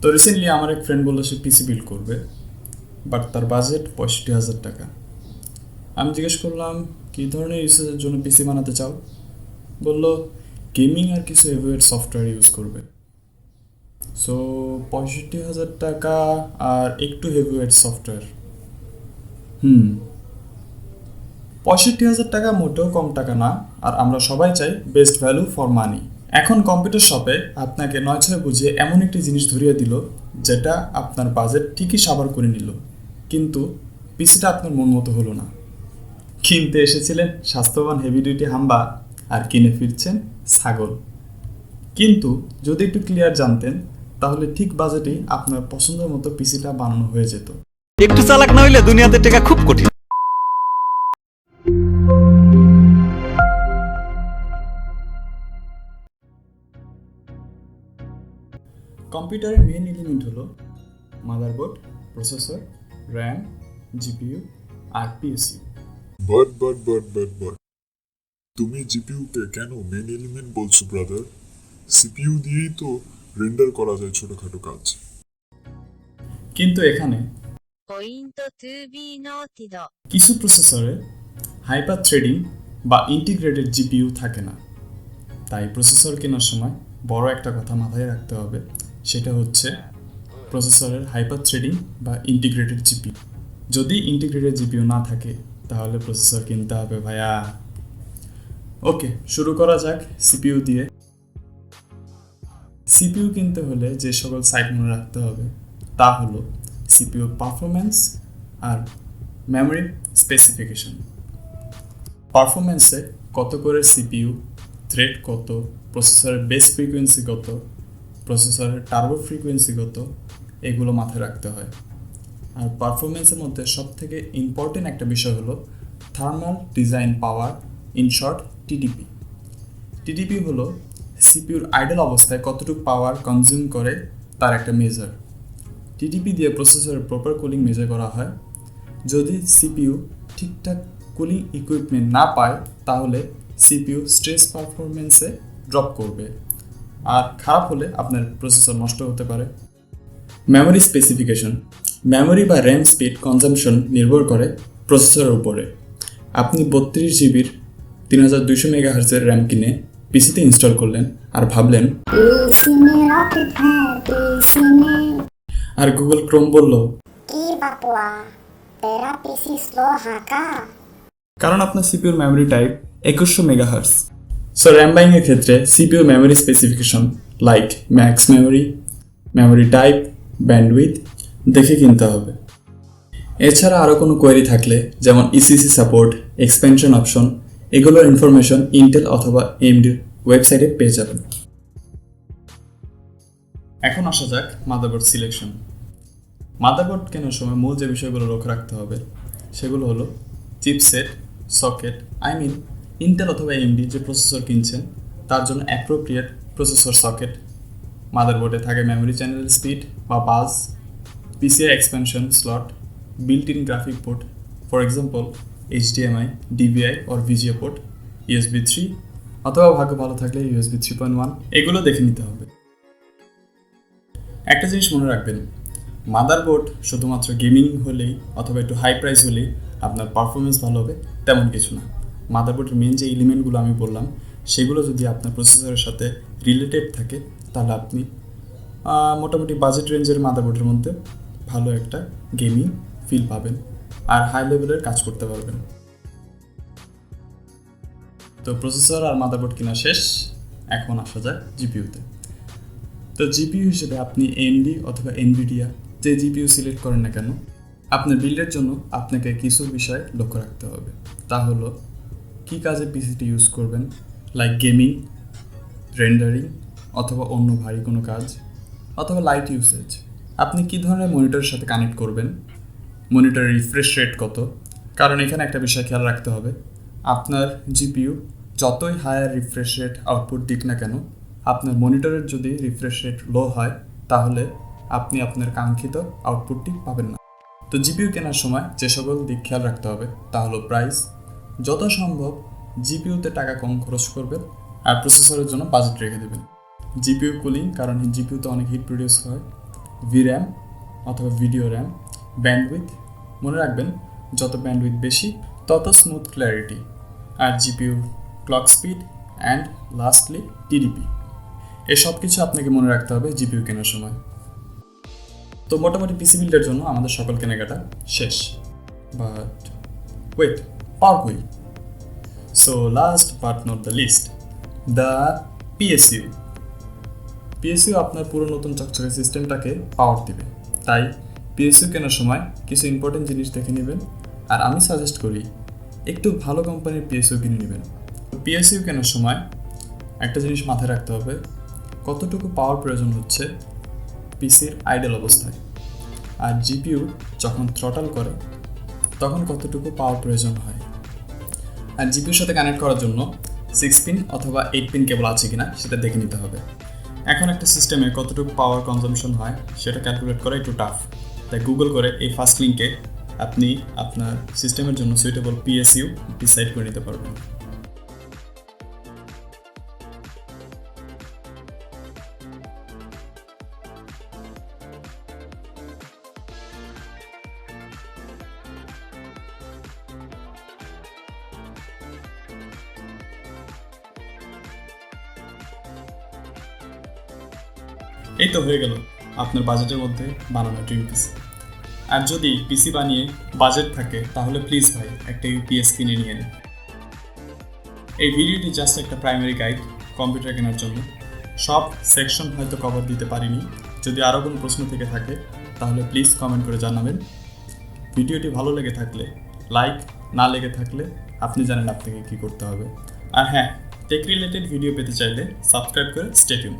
তো রিসেন্টলি আমার এক ফ্রেন্ড বললো সে পিসি বিল্ড করবে, বাট তার বাজেট 65,000 টাকা। আমি জিজ্ঞেস করলাম কী ধরনের ইউসেজের জন্য পিসি বানাতে চাও। বলল গেমিং আর কিছু হেভিওয়েট সফটওয়্যার ইউজ করবে। সো 65,000 টাকা আর একটু হেভিওয়েট সফটওয়্যার, 65,000 টাকা মোটেও কম টাকা না। আর আমরা সবাই চাই বেস্ট ভ্যালু ফর মানি। এখন কম্পিউটার শপে আপনাকে নয় ছয় বুঝিয়ে এমন একটি জিনিস ধরিয়ে দিল যেটা আপনার বাজেট ঠিকই সাবার করে নিল, কিন্তু পিসিটা আপনার মন মতো হলো না। কিনতে এসেছিলেন স্বাস্থ্যবান হেভি ডিউটি হাম্বা, আর কিনে ফিরছেন ছাগল। কিন্তু যদি একটু ক্লিয়ার জানতেন তাহলে ঠিক বাজেটেই আপনার পছন্দের মতো পিসিটা বানানো হয়ে যেত। একটু চালাক না হইলে দুনিয়াতে টেকা খুব কঠিন। কম্পিউটারের মেইন এলিমেন্ট হলো মাদারবোর্ড, প্রসেসর, র্যাম, জিপিইউ আর পিএসইউ। বাট তুমি জিপিইউকে কেন মেন এলিমেন্ট বলছো ব্রাদার? সিপিইউ দিয়েই তো রেন্ডার করা যায় ছোটখাটো কাজ। কিন্তু এখানে Point to be noted. কিছু প্রসেসরে হাইপার থ্রেডিং বা ইন্টিগ্রেটেড জিপিইউ থাকে না। তাই প্রসেসর কেনার সময় বড় একটা কথা মাথায় রাখতে হবে, সেটা হচ্ছে প্রসেসরের হাইপার থ্রেডিং বা ইন্টিগ্রেটেড জিপিইউ। যদি ইন্টিগ্রেটেড জিপিইউ না থাকে তাহলে প্রসেসর কিনতে হবে ভাইয়া। ওকে, শুরু করা যাক সিপিইউ দিয়ে। সিপিইউ কিনতে হলে যে সকল সাইট মনে রাখতে হবে তা হলো সিপিইউ পারফরম্যান্স আর মেমরি স্পেসিফিকেশন। পারফরম্যান্সে কত করে সিপিইউ, থ্রেড কত, প্রসেসরের বেস ফ্রিকোয়েন্সি কত, প্রসেসরের টার্বো ফ্রিকোয়েন্সি কত, এগুলো মাথায় রাখতে হয়। আর পারফরমেন্সের মধ্যে সবথেকে ইম্পর্টেন্ট একটা বিষয় হলো thermal design power, in short TDP. TDP হলো সিপিইউর আইডল অবস্থায় কতটুকু পাওয়ার কনজিউম করে তার একটা মেজার। টিডিপি দিয়ে প্রসেসরের প্রপার কুলিং মেজার করা হয়। যদি সিপিইউ ঠিকঠাক কুলিং ইকুইপমেন্ট না পায় তাহলে সিপিইউ স্ট্রেস পারফরমেন্সে ড্রপ করবে, আর খারাপ হলে আপনার প্রসেসর নষ্ট হতে পারে। মেমরি স্পেসিফিকেশন, মেমরি বা র্যাম স্পিড কনজাম্পশন নির্ভর করে প্রসেসরের উপরে। আপনি 32 জিবির 3200 মেগাহার্জের র্যাম কিনে পিসিতে ইনস্টল করলেন আর ভাবলেন, पीसी में रॉकेट है पीसी में। আর গুগল ক্রোম বলল की बापुआ तेरा पीसी स्लो है का? কারণ আপনার সিপিইউর memory type 2100 megahertz. So RAM buying এর ক্ষেত্রে CPU memory specification like max memory, memory type, bandwidth দেখে কিনতে হবে। এছাড়া আরও কোনো কোয়েরি থাকলে যেমন ইসিসি সাপোর্ট, এক্সপেনশন অপশন, এগুলোর ইনফরমেশন ইন্টেল অথবা এএমডির ওয়েবসাইটে পেয়ে যাবেন। এখন আসা যাক মাদারবোর্ড সিলেকশন। মাদারবোর্ড কেনার সময় মূল যে বিষয়গুলো লক্ষ্য রাখতে হবে সেগুলো হলো চিপসেট, সকেট, ইন্টেল অথবা এএমডি যে প্রসেসর কিনছেন তার জন্য অ্যাপ্রোপ্রিয়েট প্রসেসর সকেট। মাদারবোর্ডে থাকে মেমরি চ্যানেল স্পিড বা bus, PCI expansion slot, built in graphic port, for example HDMI, DVI or VGA port, USB 3 অথবা ভাগ্য ভালো থাকলে USB 3.1, এগুলো দেখে নিতে হবে। একটা জিনিস মনে রাখবেন, মাদারবোর্ড শুধুমাত্র গেমিং হলেই অথবা একটু হাই প্রাইস হলেই আপনার পারফরমেন্স ভালো হবে তেমন কিছু না। মাদারবোর্ডের মেন যে এলিমেন্টগুলো আমি বললাম সেগুলো যদি আপনার প্রসেসরের সাথে রিলেটেড থাকে তাহলে আপনি মোটামুটি বাজেট রেঞ্জের মাদারবোর্ডের মধ্যে ভালো একটা গেমিং ফিল পাবেন আর হাই লেভেলের কাজ করতে পারবেন। তো প্রসেসর আর মাদারবোর্ড কিনা শেষ, এখন আসা যাক জিপিইউতে। তো জিপিইউ হিসেবে আপনি এএমডি অথবা এনভিডিয়া যে জিপিইউ সিলেক্ট করেন না কেন, আপনার বিল্ডের জন্য আপনাকে কিছু বিষয় লক্ষ্য রাখতে হবে। তা হলো কী কাজে পিসিটি ইউজ করবেন, লাইক গেমিং, রেন্ডারিং অথবা অন্য ভারী কোনো কাজ, অথবা লাইট ইউসেজ। আপনি কী ধরনের মনিটরের সাথে কানেক্ট করবেন, মনিটরের রিফ্রেশ রেট কত। কারণ এখানে একটা বিষয় খেয়াল রাখতে হবে, আপনার জিপিইউ যতই হায়ার রিফ্রেশ রেট আউটপুট দিক না কেন, আপনার মনিটরের যদি রিফ্রেশ রেট লো হয় তাহলে আপনি আপনার কাঙ্ক্ষিত আউটপুটটি পাবেন না। তো জিপিইউ কেনার সময় যে সকল দিক খেয়াল রাখতে হবে তা হলো প্রাইস, যত সম্ভব জিপিইউতে টাকা কম খরচ করবেন আর প্রসেসরের জন্য বাজেট রেখে দেবেন। জিপিইউ কুলিং, কারণ জিপিইউতে অনেক হিট প্রডিউস হয়। ভির্যাম অথবা ভিডিও র্যাম, ব্যান্ডউইথ, মনে রাখবেন যত ব্যান্ডউইথ বেশি তত স্মুথ ক্ল্যারিটি, আর GPU, clock speed and lastly TDP. এসব কিছু আপনাকে মনে রাখতে হবে জিপিউ কেনার সময়। তো মোটামুটি পিসি বিল্ডের জন্য আমাদের সকল কেনাকাটা শেষ, বাট ওয়েট, পাওয়ার কই? So last but not the least, the PSU. PSU আপনার পুরো নতুন চকচকে সিস্টেমটাকে পাওয়ার দিবে। তাই পিএসইউ কেনার সময় কিছু ইম্পর্টেন্ট জিনিস দেখে নেবেন, আর আমি সাজেস্ট করি একটু ভালো কোম্পানির পিএসইউ কিনে নেবেন। পিএসইউ কেনার সময় একটা জিনিস মাথায় রাখতে হবে, কতটুকু পাওয়ার প্রয়োজন হচ্ছে পিসির আইডল অবস্থায়, আর জিপিইউ যখন থ্রটল করে তখন কতটুকু পাওয়ার প্রয়োজন হয়। আর জিপিইউর সাথে কানেক্ট করার জন্য 6 পিন অথবা 8 পিন কেবল আছে কিনা সেটা দেখে নিতে হবে। এখন একটা সিস্টেমে কতটুকু পাওয়ার কনজাম্পশন হয় সেটা ক্যালকুলেট করা একটু টাফ, তাই গুগল করে এই ফার্স্ট লিঙ্কে আপনি আপনার সিস্টেমের জন্য সুইটেবল পিএসইউ ডিসাইড করে নিতে পারবেন। এই তো হয়ে গেল আপনার বাজেটের মধ্যে বানানো ড্রিম পিসি। আর যদি পিসি বানিয়ে বাজেট থাকে তাহলে প্লিজ ভাই একটা ইউপিএস কিনে নিয়ে নিন। এই ভিডিওটি জাস্ট একটা প্রাইমারি গাইড কম্পিউটার কেনার জন্য। সব সেকশন হয়তো কভার দিতে পারিনি, যদি আরও কোনো প্রশ্ন থেকে থাকে তাহলে প্লিজ কমেন্ট করে জানাবেন। ভিডিওটি ভালো লেগে থাকলে লাইক, না লেগে থাকলে আপনি জানেন আপনাকে কী করতে হবে। আর হ্যাঁ, টেক রিলেটেড ভিডিও পেতে চাইলে সাবস্ক্রাইব করে স্টে টিউন।